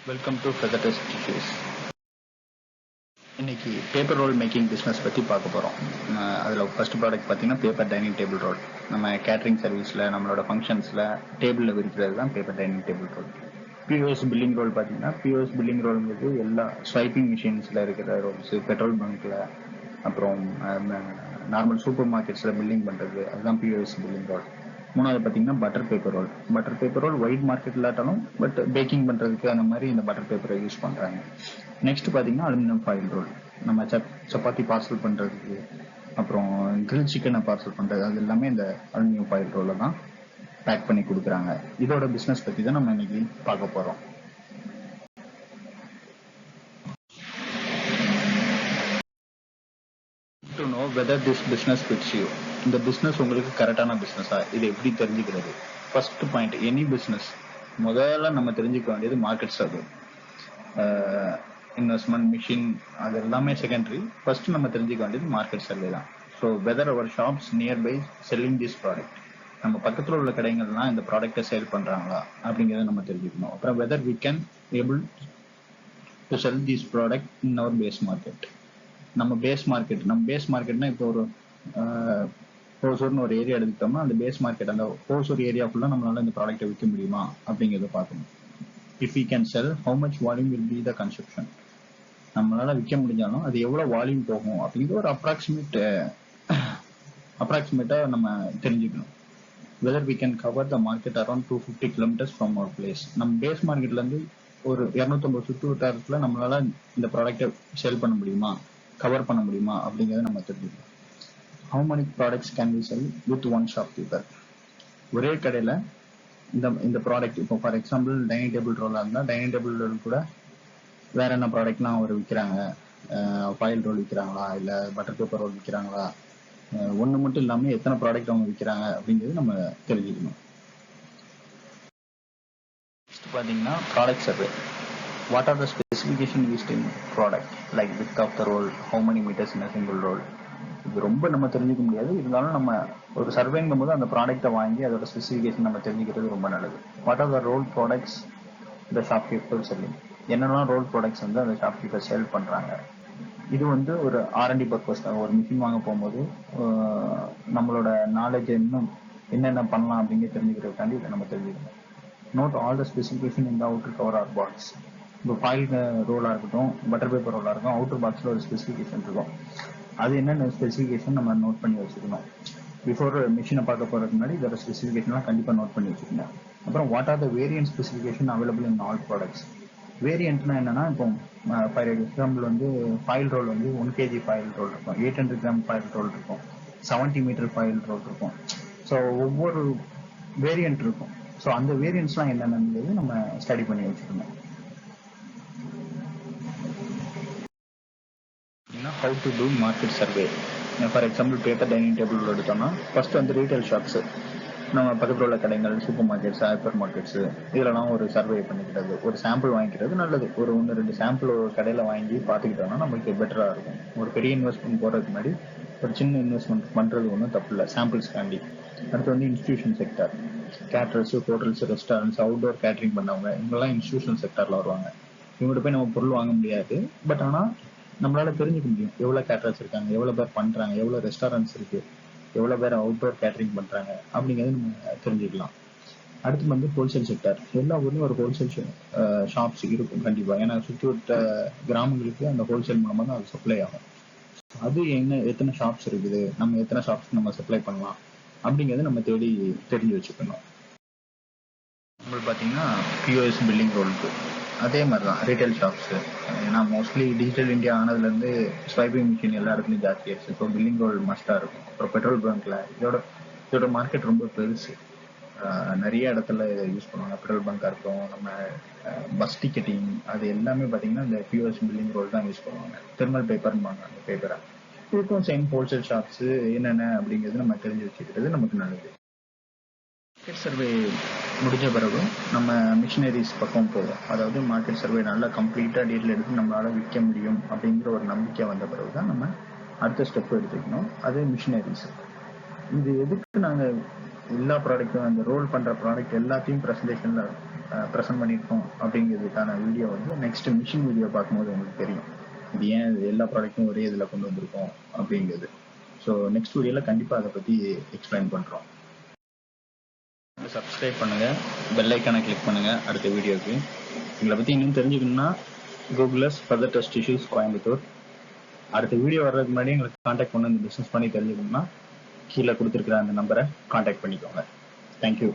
Welcome to feather test tissues. இன்னைக்கு paper roll making business பற்றி பார்க்க போகிறோம். அதில் ஃபர்ஸ்ட் ப்ராடக்ட் பார்த்தீங்கன்னா பேப்பர் டைனிங் டேபிள் ரோல். நம்ம கேட்ரிங் சர்வீஸில் நம்மளோட ஃபங்க்ஷன்ஸில் டேபிளில் விரிக்கிறது தான் paper dining table roll. POS billing roll பார்த்தீங்கன்னா பிஓஎஸ் பில்லிங் ரோல்ங்கிறது எல்லா ஸ்வைப்பிங் மிஷின்ஸில் இருக்கிற ரோல்ஸு, பெட்ரோல் பங்க்கில், அப்புறம் நார்மல் சூப்பர் மார்க்கெட்ஸில் பில்லிங் பண்ணுறது, அதுதான் பிஓஎஸ் பில்லிங் ரோல். மூணாவது பார்த்தீங்கன்னா butter paper roll. Butter paper roll white market இல்லாட்டாலும் பட் பேக்கிங் பண்ணுறதுக்கு அந்த மாதிரி இந்த பட்டர் பேப்பரை யூஸ் பண்ணுறாங்க. நெக்ஸ்ட் பார்த்தீங்கன்னா அலுமினியம் ஃபாயில் ரோல். நம்ம சப்பாத்தி பார்சல் பண்ணுறதுக்கு, அப்புறம் கிரில் சிக்கனை பார்சல் பண்ணுறது, அது எல்லாமே இந்த அலுமினியம் ஃபாயில் ரோலில் தான் பேக் பண்ணி கொடுக்குறாங்க. இதோட பிஸ்னஸ் பற்றி தான் நம்ம இன்னைக்கு பார்க்க போகிறோம். To know whether this business fits you. இந்த பிஸ்னஸ் உங்களுக்கு கரெக்டான பிஸ்னஸா, இது எப்படி தெரிஞ்சுக்கிறது? ஃபர்ஸ்ட் பாயிண்ட், எனி பிஸ்னஸ் முதல்ல நம்ம தெரிஞ்சுக்க வேண்டியது மார்க்கெட் சர்வே. இன்வெஸ்ட்மெண்ட், மிஷின், அது எல்லாமே செகண்டரி. ஃபர்ஸ்ட் நம்ம தெரிஞ்சுக்க வேண்டியது மார்க்கெட் சர்வே தான். So whether our shops nearby selling this product, நம்ம பக்கத்தில் உள்ள கடைகள்லாம் இந்த ப்ராடக்டை சேல் பண்ணுறாங்களா அப்படிங்கிறத நம்ம தெரிஞ்சுக்கணும். அப்புறம் whether we can able to sell this product in our base market. நம்ம பேஸ் மார்க்கெட்னா இப்போ ஒரு ஹோசூர்னு ஒரு ஏரியா எடுத்துட்டோம்னா அந்த பேஸ் மார்க்கெட், அந்த ஹோசூர் ஏரியா ஃபுல்லாக நம்மளால இந்த ப்ராடக்ட்டை விற்க முடியுமா அப்படிங்கிறத பார்க்கணும். If you can sell, how much volume will be the consumption. நம்மளால விற்க முடிஞ்சாலும் அது எவ்வளோ வால்யூம் போகும் அப்படிங்கிற ஒரு அப்ராக்சிமேட்டாக நம்ம தெரிஞ்சுக்கணும். Whether we can cover the market around 250 kilometres from our place. நம்ம பேஸ் மார்க்கெட்லேருந்து ஒரு 250 சுற்று வட்டாரத்தில் நம்மளால இந்த ப்ராடக்டை சேல் பண்ண முடியுமா, கவர் பண்ண முடியுமா அப்படிங்கிறத நம்ம தெரிஞ்சுக்கணும். How many products can we sell with one shopkeeper? ஒரே கடையில் இந்த ப்ராடக்ட், இப்போ ஃபார் எக்ஸாம்பிள் டைனிங் டேபிள் ரோலாக இருந்தால் டைனிங் டேபிள் ரோல் கூட வேற என்ன ப்ராடக்ட்லாம் அவர் விற்கிறாங்க, ஃபாயில் ரோல் விற்கிறாங்களா, இல்லை பட்டர் பேப்பர் ரோல் விற்கிறாங்களா, ஒன்று மட்டும் இல்லாமல் எத்தனை ப்ராடக்ட் அவங்க விற்கிறாங்க அப்படிங்கிறது நம்ம தெரிஞ்சுக்கணும். நெக்ஸ்ட் பார்த்தீங்கன்னா product survey. What are the specification used in product, like width of the roll, how many meters in a single roll? இது ரொம்ப நம்ம தெரிஞ்சுக்க முடியாது, இருந்தாலும் நம்ம ஒரு சர்வேங்கும் போது அந்த ப்ராடக்ட்டை வாங்கி அதோட ஸ்பெசிஃபிகேஷன் நம்ம தெரிஞ்சுக்கிறது ரொம்ப நல்லது. What are the roll products the shopkeeper selling, என்னெல்லாம் ரோல் ப்ராடக்ட்ஸ் வந்து அந்த ஷாப்கீப்பர் சேல் பண்ணுறாங்க. இது வந்து ஒரு R&D பர்பஸ் தான். ஒரு மிஷின் வாங்க போகும்போது நம்மளோட நாலேஜ் இன்னும் என்னென்ன பண்ணலாம் அப்படிங்கிறது தெரிஞ்சுக்கிறதுக்காண்டி இதை நம்ம தெரிஞ்சுக்கணும். நோட் ஆல் த ஸ்பெசிஃபிகேஷன் இந்த அவுட்டர் கவர் ஆர் பாக்ஸ். இப்போ ஃபாயில் ரோலாக இருக்கட்டும், பட்டர் பேப்பர் ரோலாக இருக்கும், அவுட்டர் பாக்ஸில் ஒரு ஸ்பெசிஃபிகேஷன் இருக்கும். அது என்னென்ன ஸ்பெசிஃபிகேஷன் நம்ம நோட் பண்ணி வச்சுக்கணும். பிஃபோர் மிஷினை பார்க்க போகிறதுக்கு முன்னாடி இதோட ஸ்பெசிஃபிகேஷன்லாம் கண்டிப்பாக நோட் பண்ணி வச்சுக்கணும். அப்புறம் what are the variant specification available in all products. வேரியன்ட்னா என்னன்னா, இப்போ ஃபார் எக்ஸாம்பிள் வந்து ஃபாயில் ரோல் வந்து 1 kg ஃபாயில் ரோல் இருக்கும், 800 கிராம் ஃபாயில் ரோல் இருக்கும், 70 மீட்டர் ஃபாயில் ரோல் இருக்கும். ஸோ ஒவ்வொரு வேரியன்ட் இருக்கும். ஸோ அந்த வேரியன்ட்ஸ்லாம் என்னென்னது நம்ம ஸ்டடி பண்ணி வச்சுக்கணும். How to do market survey. For example paper dining table எடுத்தோம்னா ஃபர்ஸ்ட் வந்து ரீட்டைல் ஷாப்ஸு, நம்ம பக்கத்தில் உள்ள கடைகள், சூப்பர் மார்க்கெட்ஸ், ஹைப்பர் மார்க்கெட்ஸு, இதெல்லாம் ஒரு சர்வே பண்ணிக்கிறது, ஒரு சாம்பிள் வாங்கிக்கிறது நல்லது. ஒரு 1-2 சாம்பிள் ஒரு கடையில் வாங்கி பார்த்துக்கிட்டோம்னா நமக்கு பெட்டராக இருக்கும். ஒரு பெரிய இன்வெஸ்ட்மெண்ட் போகிறதுக்கு முன்னாடி ஒரு சின்ன இன்வெஸ்ட்மெண்ட் பண்ணுறது ஒன்றும் தப்பு இல்லை, சாம்பிள்ஸ்காண்டி. அடுத்து வந்து institution sector, caterers, hotels, restaurants, outdoor catering பண்ணவங்க, இவங்கெல்லாம் இன்ஸ்டிடியூஷன் செக்டாரில் வருவாங்க. இவங்ககிட்ட போய் நம்ம பொருள் வாங்க முடியாது, பட் ஆனால் நம்மளால தெரிஞ்சுக்க முடியும் எவ்வளோ கேட்டரர்ஸ் இருக்காங்க, எவ்வளோ பேர் பண்ணுறாங்க, எவ்வளோ ரெஸ்டாரண்ட்ஸ் இருக்குது, எவ்வளோ பேர் அவுட்டோர் கேட்டரிங் பண்ணுறாங்க அப்படிங்கிறது நம்ம தெரிஞ்சுக்கலாம். அடுத்து வந்து ஹோல்சேல் செக்டார். எல்லா ஊர்லேயும் ஒரு ஹோல்சேல் ஷாப்ஸ் இருக்கும் கண்டிப்பாக, ஏன்னா சுற்றி வட்ட கிராமங்களுக்கு அந்த ஹோல்சேல் மூலமாக தான் அது சப்ளை ஆகும். அது எத்தனை ஷாப்ஸ் இருக்குது, நம்ம எத்தனை ஷாப்ஸ் நம்ம சப்ளை பண்ணலாம் அப்படிங்கிறது நம்ம தெரிஞ்சு வச்சுக்கணும். நம்மளுக்கு பார்த்தீங்கன்னா பிஓஎஸ் பில்லிங் ரோலுக்கு அதே மாதிரி தான் ரீட்டைல் ஷாப்ஸு. ஏன்னா மோஸ்ட்லி டிஜிட்டல் இந்தியா ஆனதுலேருந்து ஸ்வைப்பிங் மிஷின் எல்லா இடத்துலையும் ஜாஸ்தி ஆயிடுச்சு. ஸோ பில்லிங் ரோல் மஸ்ட்டாக இருக்கும். அப்புறம் பெட்ரோல் பங்க்கில் இதோட மார்க்கெட் ரொம்ப பெருசு. நிறைய இடத்துல இதை யூஸ் பண்ணுவாங்க. பெட்ரோல் பங்காக இருக்கும், நம்ம பஸ் டிக்கெட்டிங், அது எல்லாமே பார்த்தீங்கன்னா இந்த பிஓஎஸ் பில்லிங் ரோல் தான் யூஸ் பண்ணுவாங்க. தெர்மல் பேப்பர்னு அந்த பேப்பரை. இதுக்கும் சேம் ஹோல்சேல் ஷாப்ஸு என்னென்ன அப்படிங்கிறது நம்ம தெரிஞ்சு வச்சுக்கிறது நமக்கு நல்லது. மார்க்கெட் சர்வே முடிஞ்ச பிறகு நம்ம மிஷினரிஸ் பக்கம் போவோம். அதாவது மார்க்கெட் சர்வே நல்லா கம்ப்ளீட்டாக டீட்டெயில் எடுத்து நம்மளால் விற்க முடியும் அப்படிங்கிற ஒரு நம்பிக்கை வந்த பிறகு தான் நம்ம அடுத்த ஸ்டெப் எடுத்துக்கணும். அது மிஷினரிஸ். இது எதுக்கு நாங்கள் எல்லா ப்ராடக்ட்டும், அந்த ரோல் பண்ணுற ப்ராடக்ட் எல்லாத்தையும் ப்ரெசன்டேஷனில் ப்ரெசென்ட் பண்ணியிருக்கோம் அப்படிங்கிறதுக்கான வீடியோ வந்து நெக்ஸ்ட் மிஷின் வீடியோ பார்க்கும்போது உங்களுக்கு தெரியும். இது ஏன் எல்லா ப்ராடக்ட்டும் ஒரே இதில் கொண்டு வந்திருக்கோம் அப்படிங்கிறது. ஸோ நெக்ஸ்ட் வீடியோவில் கண்டிப்பாக அதை பற்றி எக்ஸ்பிளைன் பண்ணுறோம். சப்ஸ்கிரைப் பண்ணுங்கள், பெல் ஐக்கானை கிளிக் பண்ணுங்கள் அடுத்த வீடியோவுக்கு. எங்களை பற்றி இன்னும் தெரிஞ்சுக்கணுன்னா கூகுளஸ் ஃபர்தர் டெஸ்ட் இஷ்யூஸ் கோயம்புத்தூர். அடுத்த வீடியோ வர்றதுக்கு முன்னாடி எங்களுக்கு காண்டாக்ட் பண்ணி இந்த பிஸ்னஸ் பண்ணி தெரிஞ்சுக்கணும்னா கீழே கொடுத்துருக்குற அந்த நம்பரை காண்டாக்ட் பண்ணிக்கோங்க. தேங்க்யூ.